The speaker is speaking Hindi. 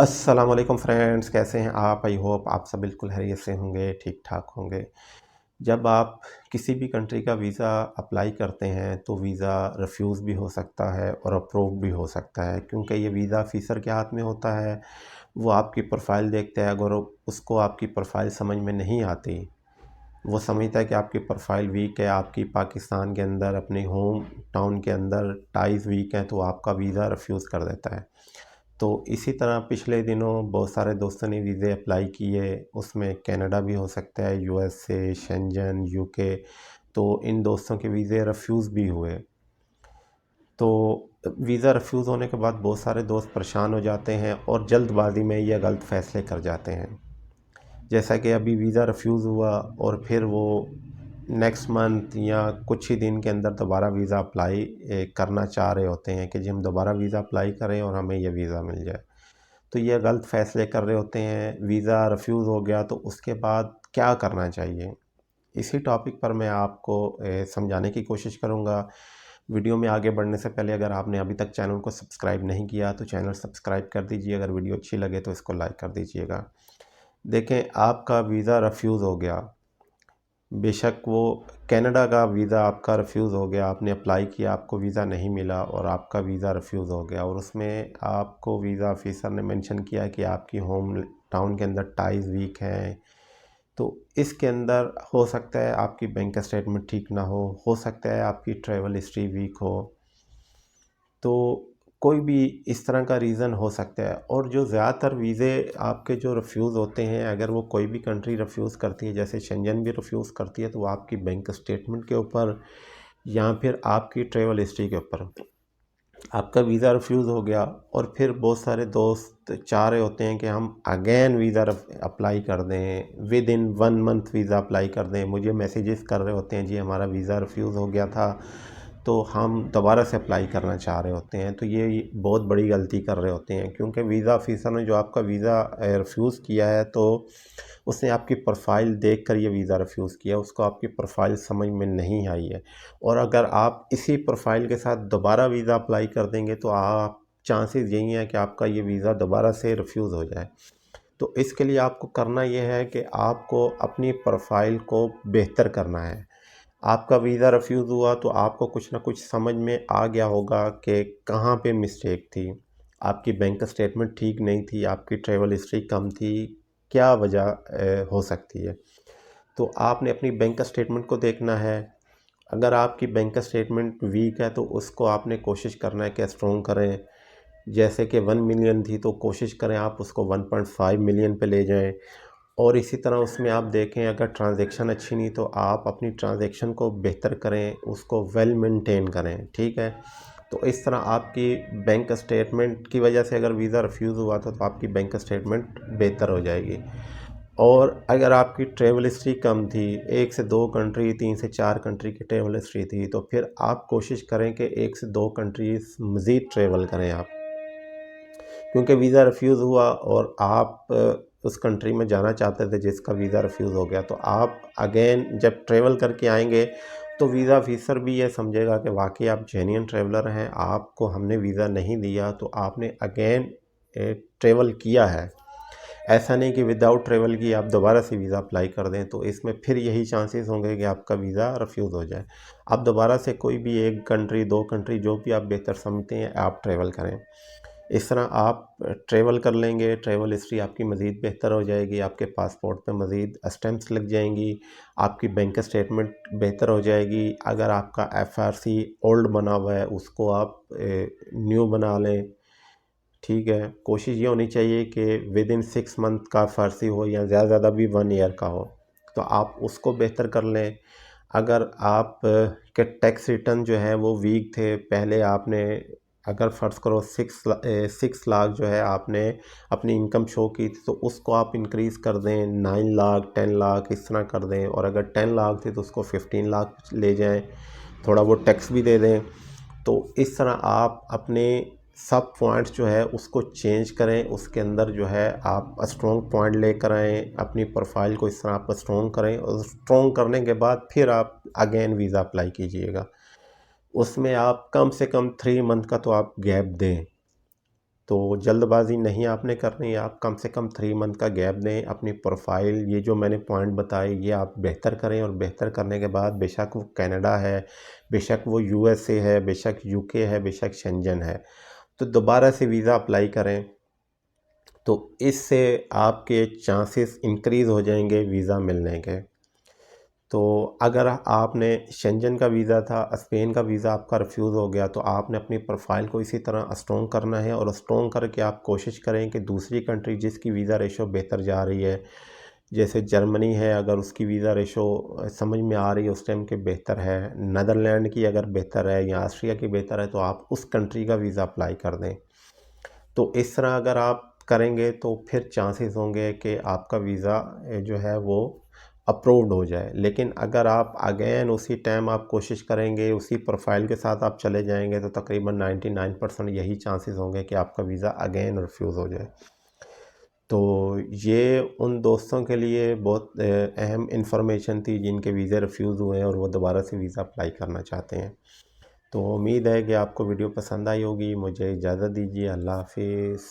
अस्सलाम वालेकुम फ्रेंड्स, कैसे हैं आप? आई होप आप सब बिल्कुल खैरियत से होंगे, ठीक ठाक होंगे। जब आप किसी भी कंट्री का वीज़ा अप्लाई करते हैं तो वीज़ा रिफ्यूज़ भी हो सकता है और अप्रूव भी हो सकता है, क्योंकि ये वीज़ा ऑफ़िसर के हाथ में होता है। वो आपकी प्रोफ़ाइल देखता है, अगर उसको आपकी प्रोफ़ाइल समझ में नहीं आती, वो समझता है कि आपकी प्रोफ़ाइल वीक है, आपकी पाकिस्तान के अंदर अपने होम टाउन के अंदर टाइज़ वीक हैं, तो आपका वीज़ा रिफ्यूज़ कर देता है। तो इसी तरह पिछले दिनों बहुत सारे दोस्तों ने वीज़े अप्लाई किए, उसमें कनाडा भी हो सकता है, यूएसए, शेंजन, यूके। तो इन दोस्तों के वीज़े रिफ्यूज़ भी हुए। तो वीज़ा रिफ्यूज़ होने के बाद बहुत सारे दोस्त परेशान हो जाते हैं और जल्दबाज़ी में ये गलत फ़ैसले कर जाते हैं। जैसा कि अभी वीज़ा रिफ्यूज़ हुआ और फिर वो नेक्स्ट मंथ या कुछ ही दिन के अंदर दोबारा वीज़ा अप्लाई करना चाह रहे होते हैं कि जी हम दोबारा वीज़ा अप्लाई करें और हमें ये वीज़ा मिल जाए। तो ये गलत फ़ैसले कर रहे होते हैं। वीज़ा रिफ्यूज़ हो गया तो उसके बाद क्या करना चाहिए? इसी टॉपिक पर मैं आपको समझाने की कोशिश करूँगा। वीडियो में आगे बढ़ने से पहले अगर आपने अभी तक चैनल को सब्सक्राइब नहीं किया तो चैनल सब्सक्राइब कर दीजिए। अगर वीडियो अच्छी लगे तो इसको लाइक कर दीजिएगा। देखें, आपका वीज़ा रिफ्यूज़ हो गया, बेशक वो कनाडा का वीज़ा आपका रिफ्यूज़ हो गया, आपने अप्लाई किया, आपको वीज़ा नहीं मिला और आपका वीज़ा रिफ्यूज़ हो गया और उसमें आपको वीज़ा ऑफ़िसर ने मेंशन किया कि आपकी होम टाउन के अंदर टाइज़ वीक हैं। तो इसके अंदर हो सकता है आपकी बैंक स्टेटमेंट ठीक ना हो सकता है आपकी ट्रैवल हिस्ट्री वीक हो। तो कोई भी इस तरह का रीज़न हो सकता है और जो ज़्यादातर वीज़े आपके जो रिफ्यूज़ होते हैं, अगर वो कोई भी कंट्री रिफ्यूज़ करती है, जैसे शेंजन भी रिफ्यूज़ करती है, तो वो आपकी बैंक स्टेटमेंट के ऊपर या फिर आपकी ट्रैवल हिस्ट्री के ऊपर आपका वीज़ा रिफ्यूज़ हो गया और फिर बहुत सारे दोस्त चाह रहे होते हैं कि हम अगेन वीज़ा अप्लाई कर दें, with in 1 month visa apply कर दें। मुझे मैसेजेस कर रहे होते हैं, जी हमारा वीज़ा रिफ्यूज़ हो गया था, तो हम दोबारा से अप्लाई करना चाह रहे होते हैं। तो ये बहुत बड़ी गलती कर रहे होते हैं, क्योंकि वीज़ा ऑफ़िसर ने जो आपका वीज़ा रिफ्यूज़ किया है, तो उसने आपकी प्रोफ़ाइल देखकर ये वीज़ा रिफ्यूज़ किया, उसको आपकी प्रोफ़ाइल समझ में नहीं आई है। और अगर आप इसी प्रोफ़ाइल के साथ दोबारा वीज़ा अप्लाई कर देंगे तो आप चांसेस यही हैं कि आपका ये वीज़ा दोबारा से रिफ्यूज़ हो जाए। तो इसके लिए आपको करना ये है कि आपको अपनी प्रोफ़ाइल को बेहतर करना है। आपका वीज़ा रिफ्यूज़ हुआ तो आपको कुछ ना कुछ समझ में आ गया होगा कि कहाँ पे मिस्टेक थी। आपकी बैंक स्टेटमेंट ठीक नहीं थी, आपकी ट्रैवल हिस्ट्री कम थी, क्या वजह हो सकती है। तो आपने अपनी बैंक स्टेटमेंट को देखना है। अगर आपकी बैंक स्टेटमेंट वीक है तो उसको आपने कोशिश करना है कि स्ट्रॉन्ग करें। जैसे कि 1 मिलियन थी तो कोशिश करें आप उसको 1.5 मिलियन पे ले जाएँ। और इसी तरह उसमें आप देखें, अगर ट्रांज़ैक्शन अच्छी नहीं तो आप अपनी ट्रांज़ैक्शन को बेहतर करें, उसको वेल मेंटेन करें, ठीक है? तो इस तरह आपकी बैंक स्टेटमेंट की वजह से अगर वीज़ा रिफ्यूज़ हुआ था तो आपकी बैंक स्टेटमेंट बेहतर हो जाएगी। और अगर आपकी ट्रैवल हिस्ट्री कम थी, 1 से 2 कंट्री, 3 से 4 कंट्री की ट्रैवल हिस्ट्री थी, तो फिर आप कोशिश करें कि 1 से 2 कंट्रीज़ मज़ीद ट्रैवल करें आप। क्योंकि वीज़ा रिफ्यूज़ हुआ और आप उस कंट्री में जाना चाहते थे जिसका वीज़ा रिफ्यूज़ हो गया, तो आप अगेन जब ट्रैवल करके आएँगे तो वीज़ा ऑफ़िसर भी ये समझेगा कि वाक़ई आप जेन्युइन ट्रैवलर हैं, आपको हमने वीज़ा नहीं दिया तो आपने अगेन ट्रैवल किया है। ऐसा नहीं कि विदाउट ट्रैवल की आप दोबारा से वीज़ा अप्लाई कर दें, तो इसमें फिर यही चांसेस होंगे कि आपका वीज़ा रिफ्यूज़ हो जाए। आप दोबारा से कोई भी 1 कंट्री, 2 कंट्री जो भी आप बेहतर समझते हैं, आप ट्रैवल करें। इस तरह आप ट्रैवल कर लेंगे, ट्रैवल हिस्ट्री आपकी मज़ीद बेहतर हो जाएगी, आपके पासपोर्ट पे मज़ीद स्टैम्प्स लग जाएंगी, आपकी बैंक स्टेटमेंट बेहतर हो जाएगी। अगर आपका एफआरसी ओल्ड बना हुआ है उसको आप न्यू बना लें, ठीक है? कोशिश ये होनी चाहिए कि विद इन 6 मंथ का एफआरसी हो या ज़्यादा भी 1 ईयर का हो, तो आप उसको बेहतर कर लें। अगर आप के टैक्स रिटर्न जो है वो वीक थे, पहले आपने अगर फ़र्ज़ करो 6 लाख जो है आपने अपनी इनकम शो की थी, तो उसको आप इंक्रीज़ कर दें, 9 लाख, 10 लाख इस तरह कर दें। और अगर 10 लाख थी तो उसको 15 लाख ले जाएँ, थोड़ा वो टैक्स भी दे दें। तो इस तरह आप अपने सब पॉइंट्स जो है उसको चेंज करें, उसके अंदर जो है आप स्ट्रॉन्ग पॉइंट लेकर आएँ, अपनी प्रोफाइल को इस तरह आप स्ट्रॉन्ग करें और स्ट्रॉन्ग करने के बाद फिर आप अगेन वीज़ा अप्लाई कीजिएगा। उसमें आप कम से कम 3 मंथ का तो आप गैप दें। तो जल्दबाजी नहीं आपने करनी है, आप कम से कम 3 मंथ का गैप दें। अपनी प्रोफाइल ये जो मैंने पॉइंट बताए ये आप बेहतर करें, और बेहतर करने के बाद बेशक वो कनाडा है, बेशक वो यूएसए है, बेशक यूके है, बेशक शेंजन है, तो दोबारा से वीज़ा अप्लाई करें। तो इससे आपके चांसेस इंक्रीज़ हो जाएंगे वीज़ा मिलने के। तो अगर आपने शेंजन का वीज़ा था, स्पेन का वीज़ा आपका रिफ्यूज़ हो गया, तो आपने अपनी प्रोफाइल को इसी तरह स्ट्रॉन्ग करना है, और स्ट्रॉन्ग करके आप कोशिश करें कि दूसरी कंट्री जिसकी वीज़ा रेशो बेहतर जा रही है, जैसे जर्मनी है, अगर उसकी वीज़ा रेशो समझ में आ रही है उस टाइम के बेहतर है, नीदरलैंड की अगर बेहतर है या ऑस्ट्रिया की बेहतर है, तो आप उस कंट्री का वीज़ा अप्लाई कर दें। तो इस तरह अगर आप करेंगे तो फिर चांसेस होंगे कि आपका वीज़ा जो है वो अप्रूव्ड हो जाए। लेकिन अगर आप अगेन उसी टाइम आप कोशिश करेंगे, उसी प्रोफाइल के साथ आप चले जाएंगे, तो तकरीबन 99% यही चांसेस होंगे कि आपका वीज़ा अगेन रिफ्यूज़ हो जाए। तो ये उन दोस्तों के लिए बहुत अहम इंफॉर्मेशन थी जिनके वीज़े रिफ्यूज़ हुए हैं और वो दोबारा से वीज़ा अप्लाई करना चाहते हैं। तो उम्मीद है कि आपको वीडियो पसंद आई होगी। मुझे इजाज़त दीजिए। अल्लाह हाफिज़।